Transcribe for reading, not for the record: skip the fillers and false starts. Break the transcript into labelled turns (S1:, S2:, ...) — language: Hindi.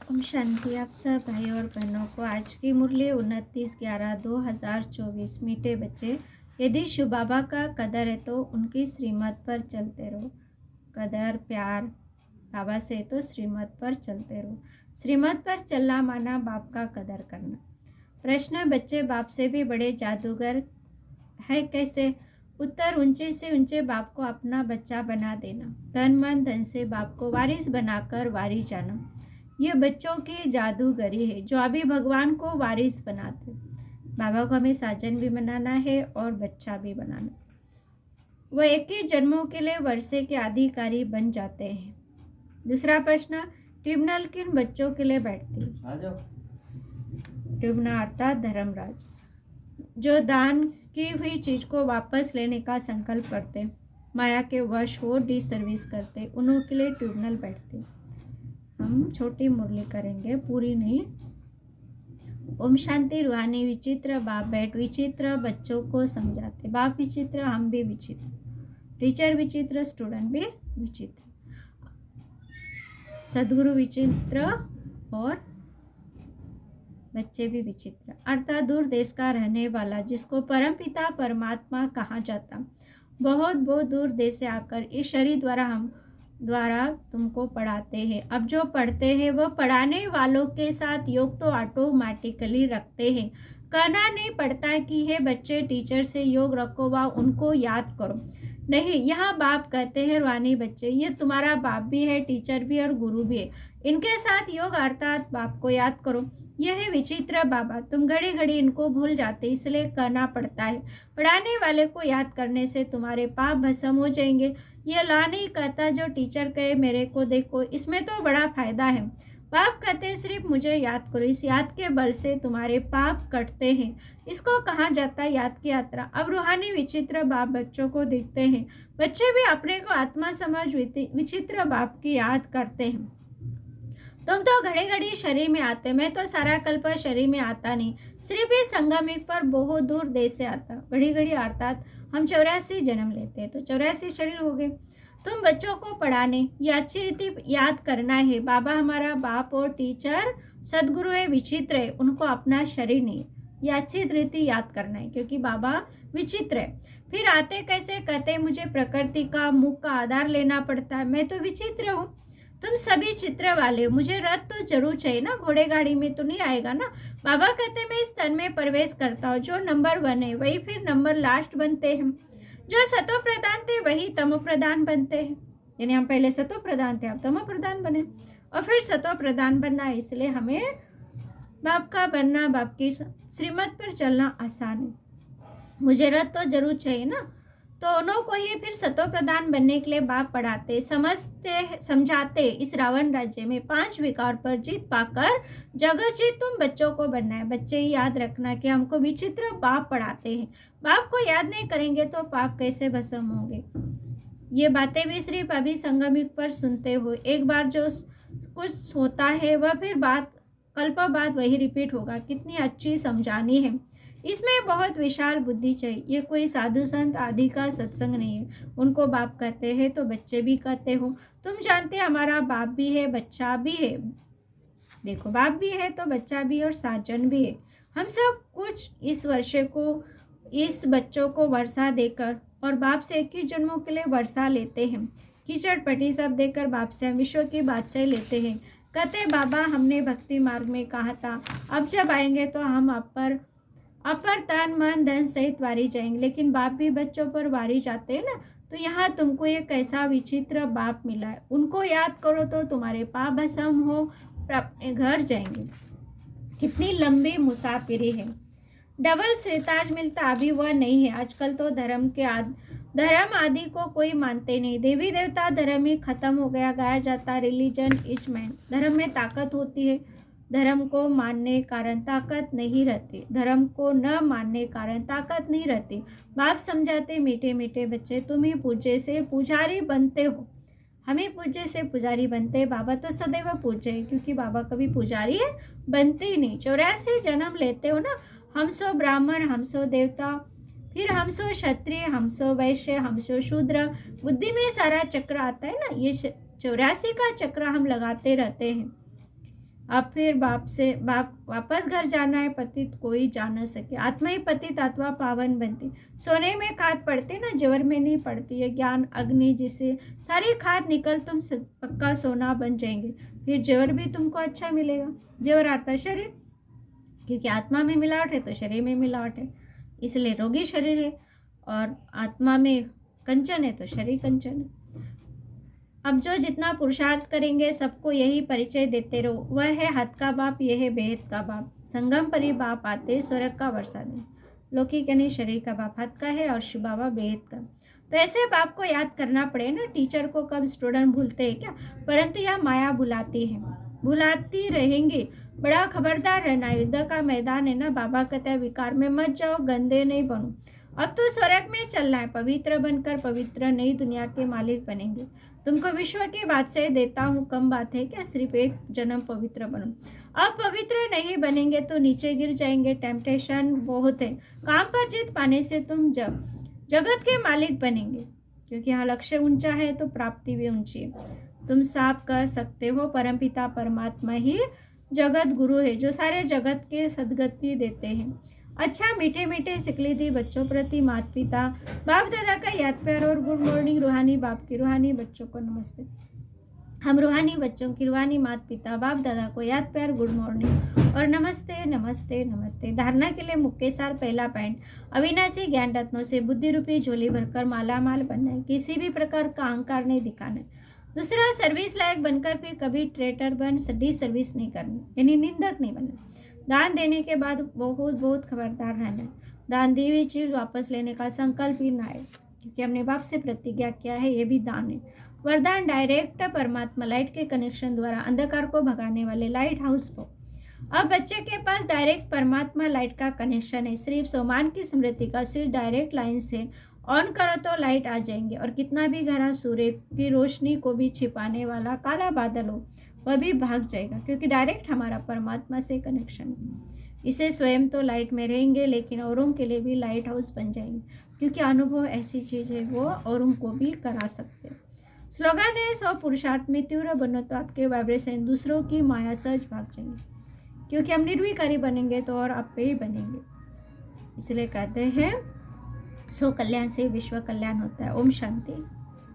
S1: ओम शांति। आप सब भाई और बहनों को आज की मुरली 29/11/2024। मीठे बच्चे, यदि शिव बाबा का कदर है तो उनकी श्रीमत पर चलते रहो। कदर प्यार बाबा से तो श्रीमत पर चलते रहो। श्रीमत पर चलना माना बाप का कदर करना। प्रश्न, बच्चे बाप से भी बड़े जादूगर है कैसे? उत्तर, ऊंचे से ऊंचे बाप को अपना बच्चा बना देना, तन मन धन से बाप को वारिस बनाकर वारी जाना। ये बच्चों की जादूगरी है जो अभी भगवान को वारिस बनाते। बाबा को हमें साजन भी बनाना है और बच्चा भी बनाना। वह एक ही जन्मों के लिए वर्षे के अधिकारी बन जाते हैं। दूसरा प्रश्न, ट्रिब्यूनल किन बच्चों के लिए बैठती है? ट्रिब्यूनल अर्थात धर्मराज, जो दान की हुई चीज को वापस लेने का संकल्प करते, माया के वश हो डिसर्विस करते, उन्हों के लिए ट्रिब्यूनल बैठते। हम छोटी मुरली करेंगे, पूरी नहीं। ओम शांति। रूहानी विचित्र बाप बैठ विचित्र बच्चों को समझाते। बाप विचित्र, हम भी विचित्र, टीचर विचित्र, स्टूडेंट भी विचित्र, सदगुरु विचित्र और बच्चे भी विचित्र। अर्थात दूर देश का रहने वाला जिसको परमपिता परमात्मा कहा जाता, बहुत बहुत दूर देश से आकर इस शरीर द्वारा तुमको पढ़ाते हैं। अब जो पढ़ते हैं वह पढ़ाने वालों के साथ योग तो ऑटोमेटिकली रखते हैं। कहना नहीं पड़ता कि हे बच्चे टीचर से योग रखो व उनको याद करो। नहीं, यहाँ बाप कहते हैं रूहानी बच्चे, ये तुम्हारा बाप भी है, टीचर भी और गुरु भी है, इनके साथ योग अर्थात बाप को याद करो। यह है विचित्र बाबा, तुम घड़ी घड़ी इनको भूल जाते, इसलिए कहना पड़ता है। पढ़ाने वाले को याद करने से तुम्हारे पाप भस्म हो जाएंगे। ये ला नहीं कहता जो टीचर कहे मेरे को देखो, इसमें तो बड़ा फायदा है। बाप कहते सिर्फ मुझे याद करो, इस याद के बल से तुम्हारे पाप कटते हैं। इसको कहा जाता है याद की यात्रा। अब रूहानी विचित्र बाप बच्चों को देखते हैं। बच्चे भी अपने को आत्मा समझ विचित्र बाप की याद करते हैं। तुम तो घड़ी घड़ी शरीर में आते, मैं तो सारा कल्प शरीर में आता नहीं, सिर्फ इस संगमिक पर बहुत दूर देश से आता। घड़ी घड़ी अर्थात हम 84 जन्म लेते हैं तो 84 शरीर हो गए। तुम बच्चों को पढ़ाने या अच्छी रीति याद करना है। बाबा हमारा बाप और टीचर सदगुरु है, विचित्र है, उनको अपना शरीर नहीं है, या अच्छी रीति याद करना है क्योंकि बाबा विचित्र है। फिर आते कैसे? कहते मुझे प्रकृति का मुख का आधार लेना पड़ता है, मैं तो विचित्र हूँ। तुम सभी चित्र वाले हो, मुझे रथ तो जरूर चाहिए ना, घोड़े गाड़ी में तो नहीं आएगा ना। बाबा कहते मैं इस तन में प्रवेश करता हूँ, जो नंबर 1 है वही फिर नंबर लास्ट बनते हैं। जो सतो प्रधान थे वही तमो प्रधान बनते हैं। यानी हम पहले सतो प्रधान थे, अब तमो प्रधान बने और फिर सतो प्रधान बनना है। इसलिए हमें बाप का बनना, बाप की श्रीमत पर चलना आसान है। मुझे रथ तो जरूर चाहिए ना, तो उन्हों को ही फिर सतो प्रधान बनने के लिए बाप पढ़ाते, समझाते। इस रावण राज्य में 5 विकार पर जीत पाकर जगत जीत तुम बच्चों को बनना है। बच्चे ही याद रखना कि हमको विचित्र बाप पढ़ाते हैं। बाप को याद नहीं करेंगे तो पाप कैसे भस्म होंगे। ये बातें भी सिर्फ अभी संगमिक पर सुनते हो। एक बार जो कुछ होता है वह फिर कल्प बाद वही रिपीट होगा। कितनी अच्छी समझानी है। इसमें बहुत विशाल बुद्धि चाहिए। ये कोई साधु संत आदि का सत्संग नहीं है। उनको बाप कहते हैं तो बच्चे भी कहते हो। तुम जानते हमारा बाप भी है, बच्चा भी है। देखो, बाप भी है तो बच्चा भी और साजन भी है। हम सब कुछ इस वर्षे को, इस बच्चों को वर्षा देकर और बाप से एक ही जन्मों के लिए वर्षा लेते हैं। कीचड़ पट्टी सब देकर बाप से हम विश्व की बादशाही लेते हैं। कहते बाबा हमने भक्ति मार्ग में कहा था, अब जब आएंगे तो हम अपर तन मन धन सहित वारी जाएंगे। लेकिन बाप भी बच्चों पर वारी जाते हैं ना। तो यहाँ तुमको ये कैसा विचित्र बाप मिला है, उनको याद करो तो तुम्हारे पाप भस्म हो और अपने घर जाएंगे। कितनी लंबी मुसाफिरी है। डबल श्रीताज मिलता अभी वह नहीं है। आजकल तो धर्म आदि को कोई मानते नहीं। देवी देवता धर्म ही खत्म हो गया, गाया जाता रिलीजन इज मैन। धर्म में ताकत होती है, धर्म को मानने कारण ताकत नहीं रहती। धर्म को न मानने कारण ताकत नहीं रहती। बाप समझाते मीठे मीठे बच्चे, तुम ही पूज्य से पुजारी बनते हो, हम ही पूज्य से पुजारी बनते। बाबा तो सदैव पूज्य है क्योंकि बाबा कभी पुजारी है बनते ही नहीं। 84 जन्म लेते हो ना। हम सो ब्राह्मण, हम सो देवता, फिर हम सो क्षत्रिय, हम सो वैश्य, हम सो शूद्र। बुद्धि में सारा चक्र आता है ना, ये 84 का चक्र हम लगाते रहते हैं। अब फिर बाप से वापस घर जाना है, पतित कोई जा न सके। आत्मा ही पतित अथवा पावन बनती। सोने में खाद पड़ती ना, जेवर में नहीं पड़ती है। ज्ञान अग्नि जिसे सारी खाद निकल तुम पक्का सोना बन जाएंगे। फिर जेवर भी तुमको अच्छा मिलेगा। जेवर आता है शरीर, क्योंकि आत्मा में मिलावट है तो शरीर में मिलावट है, इसलिए रोगी शरीर है। और आत्मा में कंचन है तो शरीर कंचन है। अब जो जितना पुरुषार्थ करेंगे सबको यही परिचय देते रहो, वह है हद का बाप, यह है बेहद का बाप। संगम परी बाप आते स्वर्ग का वर्षा दे। लौकिक यानी शरीर का बाप हद का है और शिव बाबा बेहद का। तो ऐसे बाप को याद करना पड़े ना। टीचर को कब स्टूडेंट भूलते हैं क्या? परंतु यह माया भुलाती है, भुलाती रहेंगी। बड़ा खबरदार रहना, युद्ध का मैदान है ना। बाबा कहते हैं विकार में मत जाओ, गंदे नहीं बनो। अब तो स्वर्ग में चलना है, पवित्र बनकर पवित्र नई दुनिया के मालिक बनेंगे। तुमको विश्व की बादशाही देता हूँ, कम बात है क्या? सिर्फ एक जन्म पवित्र बनो। अब पवित्र नहीं बनेंगे तो नीचे गिर जाएंगे। टेम्पटेशन बहुत है। काम पर जीत पाने से तुम जगत के मालिक बनेंगे, क्योंकि यहाँ लक्ष्य ऊंचा है तो प्राप्ति भी ऊंची है। तुम साफ कर सकते हो, परमपिता परमात्मा ही जगत गुरु है, जो सारे जगत के सदगति देते हैं। अच्छा, मीठे मीठे सिकली बच्चों प्रति माता पिता बाप दादा का याद प्यार और गुड मॉर्निंग। रूहानी बाप की रूहानी बच्चों को नमस्ते। हम रूहानी बच्चों की रूहानी माता पिता बाप दादा को याद प्यार, गुड मॉर्निंग और नमस्ते नमस्ते नमस्ते। धारणा के लिए मुख्य सार पहला पॉइंट, अविनाशी ज्ञान रत्नों से बुद्धि रूपी झोली भरकर माला माल बनना है, किसी भी प्रकार का अहंकार नहीं दिखाना है। दूसरा, सर्विस लायक बनकर फिर कभी ट्रेटर बन सर्विस नहीं करनी, यानी निंदक नहीं बनना। दान देने के बाद बहुत खबरदार रहना है। दान दी हुई चीज़ वापस लेने का संकल्प ही ना है, क्योंकि हमने बाप से प्रतिज्ञा किया है, ये भी दान है। वरदान, डायरेक्ट परमात्मा लाइट के कनेक्शन द्वारा अंधकार को भगाने वाले लाइट हाउस को। अब बच्चे के पास डायरेक्ट परमात्मा लाइट का कनेक्शन है। सिर्फ सोमान की स्मृति का स्विच डायरेक्ट लाइन से ऑन करो तो लाइट आ जाएंगे। और कितना भी घना सूर्य की रोशनी को भी छिपाने वाला काला बादल हो, वह भी भाग जाएगा, क्योंकि डायरेक्ट हमारा परमात्मा से कनेक्शन है। इसे स्वयं तो लाइट में रहेंगे, लेकिन औरों के लिए भी लाइट हाउस बन जाएंगे, क्योंकि अनुभव ऐसी चीज़ है वो औरों को भी करा सकते हैं। स्लोगन है, 100 पुरुषार्थ में तीव्र बनो तो आपके वाइब्रेशन दूसरों की माया सहज भाग जाएंगे, क्योंकि हम निर्विकारी बनेंगे तो और आप पे ही बनेंगे। इसलिए कहते हैं 100 कल्याण से विश्व कल्याण होता है। ओम शांति।